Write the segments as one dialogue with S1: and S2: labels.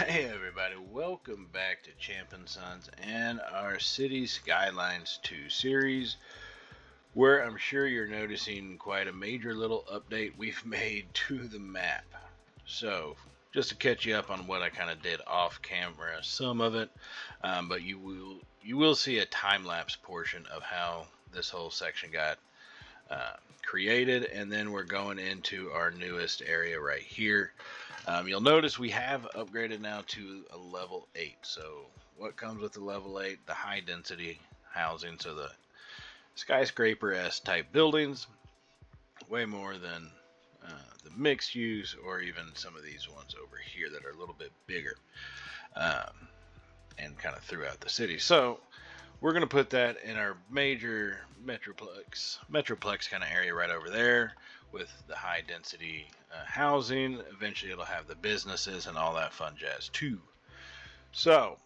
S1: Hey everybody, welcome back to Champ and Sons and our City Skylines 2 series, where I'm sure you're noticing quite a major little update we've made to the map. So, just to catch you up on what I kind of did off camera, some of it, but you will see a time-lapse portion of how this whole section got created, and then we're going into our newest area right here. You'll notice we have upgraded now to a level 8. So what comes with the level 8? The high density housing, so the skyscraper-esque type buildings, way more than the mixed use or even some of these ones over here that are a little bit bigger and kind of throughout the city. So we're going to put that in our major metroplex kind of area right over there with the high density housing. Eventually it'll have the businesses and all that fun jazz too. So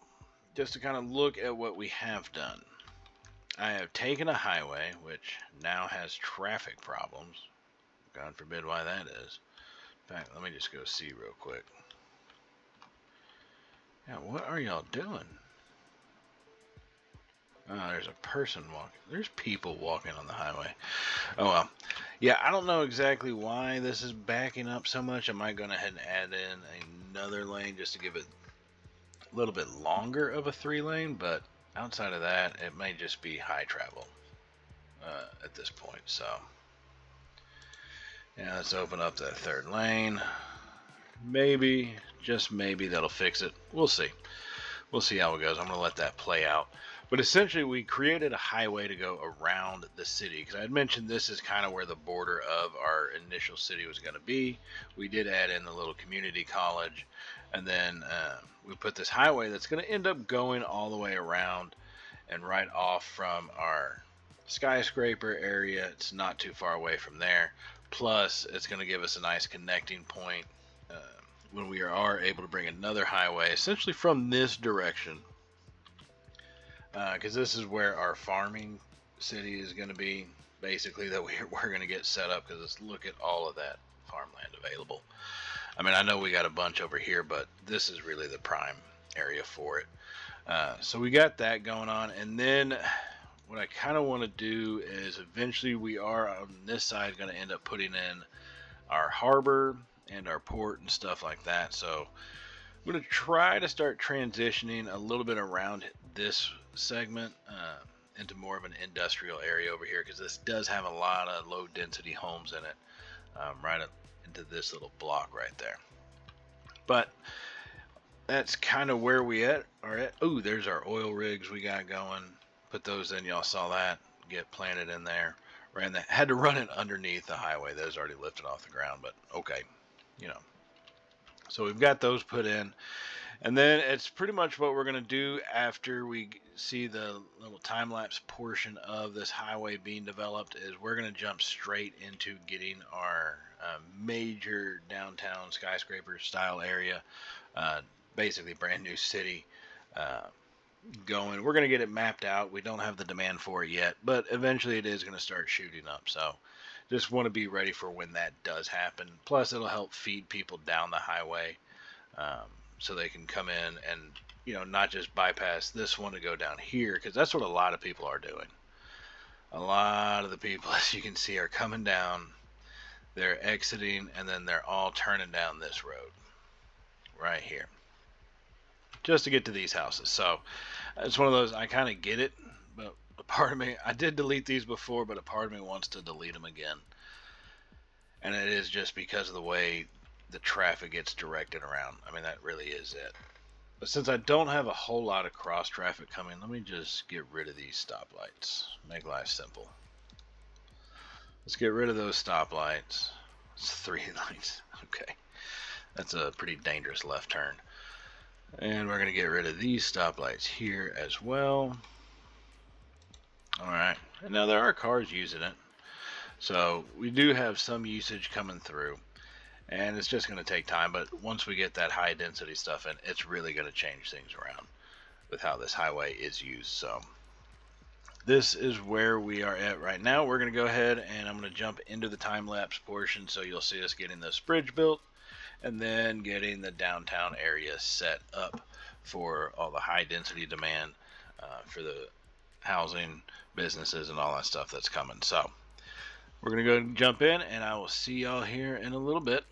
S1: just to kind of look at what we have done, I have taken a highway which now has traffic problems. God forbid why that is. In fact, let me just go see real quick. Yeah, what are y'all doing? Oh, there's a person walking. There's people walking on the highway. Oh well. Yeah, I don't know exactly why this is backing up so much. I might go ahead and add in another lane just to give it a little bit longer of a 3-lane, but outside of that, it may just be high travel at this point. So, yeah, let's open up that 3rd lane. Maybe, just maybe, that'll fix it. We'll see. We'll see how it goes. I'm going to let that play out. But essentially, we created a highway to go around the city, because I had mentioned this is kind of where the border of our initial city was going to be. We did add in the little community college, and then we put this highway that's going to end up going all the way around and right off from our skyscraper area. It's not too far away from there. Plus, it's going to give us a nice connecting point when we are able to bring another highway, essentially from this direction. Because this is where our farming city is going to be, basically, that we're going to get set up, because look at all of that farmland available. I mean, I know we got a bunch over here, but this is really the prime area for it. So we got that going on, and then what I kind of want to do is eventually we are on this side going to end up putting in our harbor and our port and stuff like that. So I'm going to try to start transitioning a little bit around this segment into more of an industrial area over here, because this does have a lot of low density homes in it, right up into this little block right there. But that's kind of where we are at. Oh, there's our oil rigs we got going. Put those in. Y'all saw that get planted in there. Ran that. Had to run it underneath the highway. Those already lifted off the ground, but okay, you know. So we've got those put in. And then it's pretty much what we're going to do after we see the little time-lapse portion of this highway being developed, is we're going to jump straight into getting our major downtown skyscraper style area, basically brand new city, going. We're going to get it mapped out. We don't have the demand for it yet, but eventually it is going to start shooting up. So just want to be ready for when that does happen. Plus it'll help feed people down the highway, so they can come in and, you know, not just bypass this one to go down here, because that's what a lot of people are doing. A lot of the people, as you can see, are coming down, they're exiting, and then they're all turning down this road right here just to get to these houses. So it's one of those, I kind of get it, but a part of me, I did delete these before, but a part of me wants to delete them again. And it is just because of the way the traffic gets directed around. I mean, that really is it. But since I don't have a whole lot of cross traffic coming, let me just get rid of these stoplights. Make life simple. Let's get rid of those stoplights. It's 3 lights. Okay. That's a pretty dangerous left turn. And we're going to get rid of these stoplights here as well. Alright. And now there are cars using it. So we do have some usage coming through. And it's just going to take time, but once we get that high density stuff in, it's really going to change things around with how this highway is used. So this is where we are at right now. We're going to go ahead and I'm going to jump into the time-lapse portion, so you'll see us getting this bridge built, and then getting the downtown area set up for all the high density demand for the housing, businesses, and all that stuff that's coming. So we're going to go and jump in, and I will see y'all here in a little bit.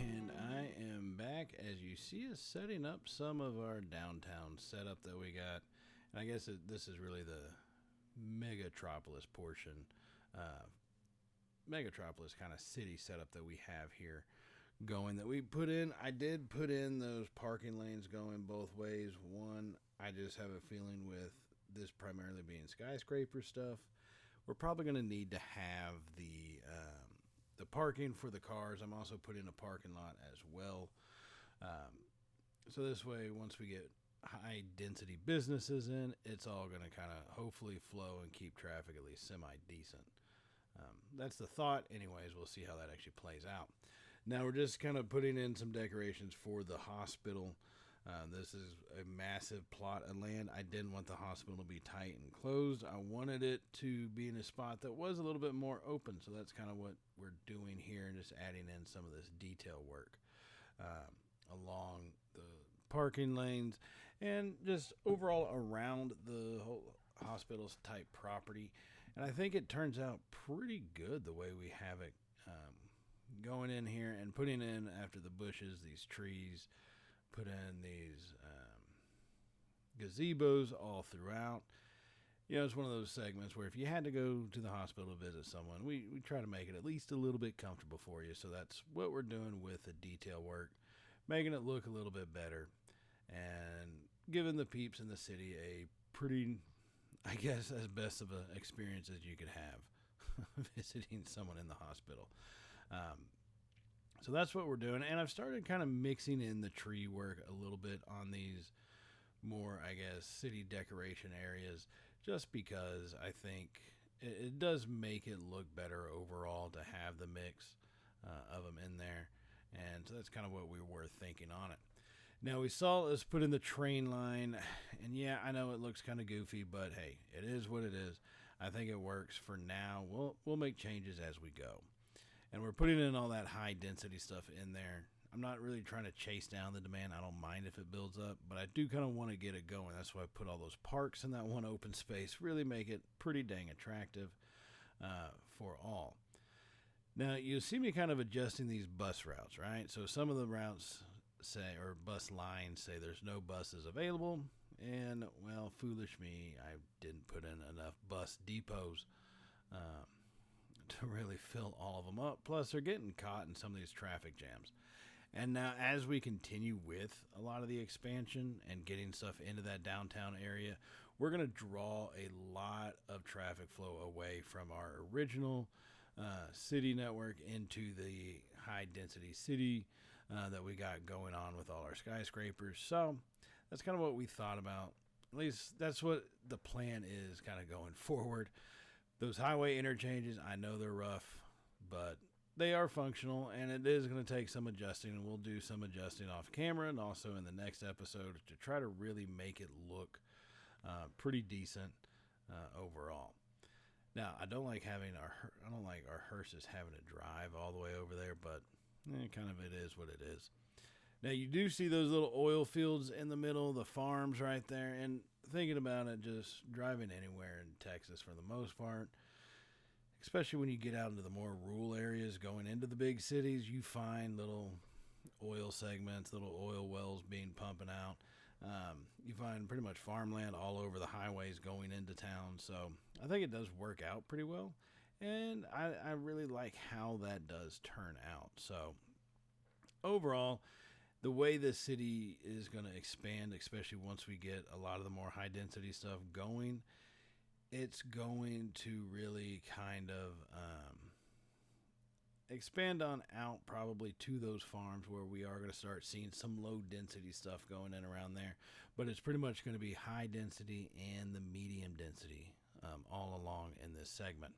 S2: And I am back, as you see us setting up some of our downtown setup that we got. And I guess this is really the Megatropolis portion, Megatropolis kind of city setup that we have here going that we put in. I did put in those parking lanes going both ways. One, I just have a feeling with this primarily being skyscraper stuff, we're probably going to need to have the parking for the cars. I'm also putting a parking lot as well. So this way, once we get high density businesses in, it's all going to kind of hopefully flow and keep traffic at least semi decent. That's the thought. Anyways, we'll see how that actually plays out. Now we're just kind of putting in some decorations for the hospital. This is a massive plot of land. I didn't want the hospital to be tight and closed. I wanted it to be in a spot that was a little bit more open. So that's kind of what we're doing here, and just adding in some of this detail work along the parking lanes and just overall around the whole hospital's type property. And I think it turns out pretty good the way we have it going in here and putting in after the bushes, these trees, put in these gazebos all throughout. You know, it's one of those segments where if you had to go to the hospital to visit someone, we try to make it at least a little bit comfortable for you. So that's what we're doing with the detail work, making it look a little bit better and giving the peeps in the city a pretty, I guess, as best of an experience as you could have visiting someone in the hospital. So that's what we're doing. And I've started kind of mixing in the tree work a little bit on these more, I guess, city decoration areas, just because I think it does make it look better overall to have the mix of them in there. And so that's kind of what we were thinking on it. Now we saw us put in the train line, and yeah, I know it looks kind of goofy, but hey, it is what it is. I think it works for now. We'll make changes as we go. And we're putting in all that high density stuff in there. I'm not really trying to chase down the demand. I don't mind if it builds up, but I do kind of want to get it going. That's why I put all those parks in that one open space, really make it pretty dang attractive for all. Now, you see me kind of adjusting these bus routes, right? So some of the routes say, or bus lines say there's no buses available. And, well, foolish me, I didn't put in enough bus depots to really fill all of them up. Plus, they're getting caught in some of these traffic jams. And now, as we continue with a lot of the expansion and getting stuff into that downtown area, we're going to draw a lot of traffic flow away from our original city network into the high-density city that we got going on with all our skyscrapers. So that's kind of what we thought about. At least that's what the plan is kind of going forward. Those highway interchanges, I know they're rough, but they are functional, and it is going to take some adjusting, and we'll do some adjusting off camera and also in the next episode to try to really make it look pretty decent overall. Now, I don't like our hearses having to drive all the way over there, but kind of it is what it is. Now, you do see those little oil fields in the middle, the farms right there, and thinking about it, just driving anywhere in Texas for the most part, especially when you get out into the more rural areas going into the big cities, you find little oil segments, little oil wells being pumping out. You find pretty much farmland all over the highways going into town. So I think it does work out pretty well. And I really like how that does turn out. So overall, the way the city is going to expand, especially once we get a lot of the more high density stuff going, it's going to really kind of expand on out probably to those farms where we are going to start seeing some low density stuff going in around there. But it's pretty much going to be high density and the medium density all along in this segment.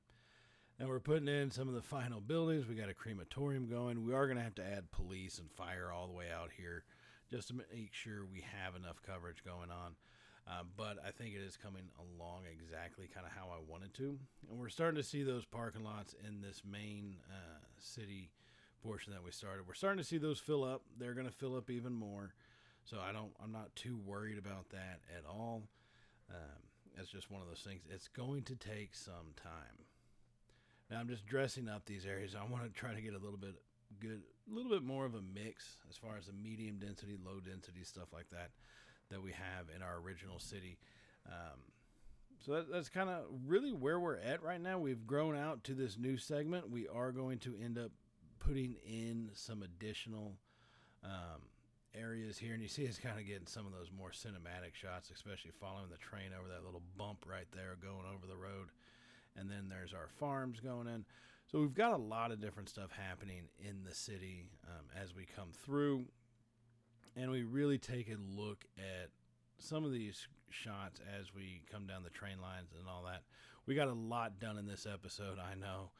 S2: Now we're putting in some of the final buildings. We got a crematorium going. We are going to have to add police and fire all the way out here just to make sure we have enough coverage going on. But I think it is coming along exactly kind of how I wanted to. And we're starting to see those parking lots in this main city portion that we started. We're starting to see those fill up. They're going to fill up even more. So I'm not too worried about that at all. It's just one of those things. It's going to take some time. Now I'm just dressing up these areas. I want to try to get a little bit good, a little bit more of a mix as far as the medium density, low density stuff like that we have in our original city. So that's kind of really where we're at right now. We've grown out to this new segment. We are going to end up putting in some additional areas here, and you see us kind of getting some of those more cinematic shots, especially following the train over that little bump right there going over the road. And then there's our farms going in. So we've got a lot of different stuff happening in the city as we come through, and we really take a look at some of these shots as we come down the train lines and all that. We got a lot done in this episode, I know,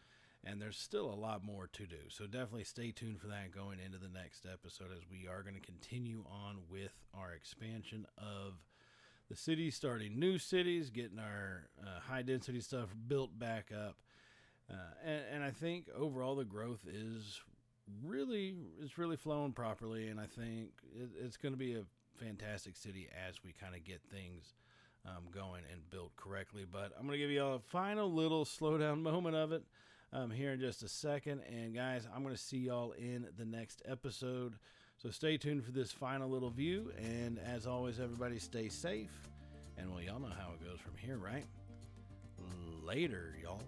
S2: and there's still a lot more to do. So definitely stay tuned for that going into the next episode, as we are going to continue on with our expansion of the city, starting new cities, getting our high density stuff built back up. And I think overall the growth is really flowing properly, and I think it's going to be a fantastic city as we kind of get things going and built correctly. But I'm going to give you a final little slowdown moment of it here in just a second. And guys, I'm going to see y'all in the next episode. So stay tuned for this final little view. And as always, everybody stay safe. And well, y'all know how it goes from here, right? Later, y'all.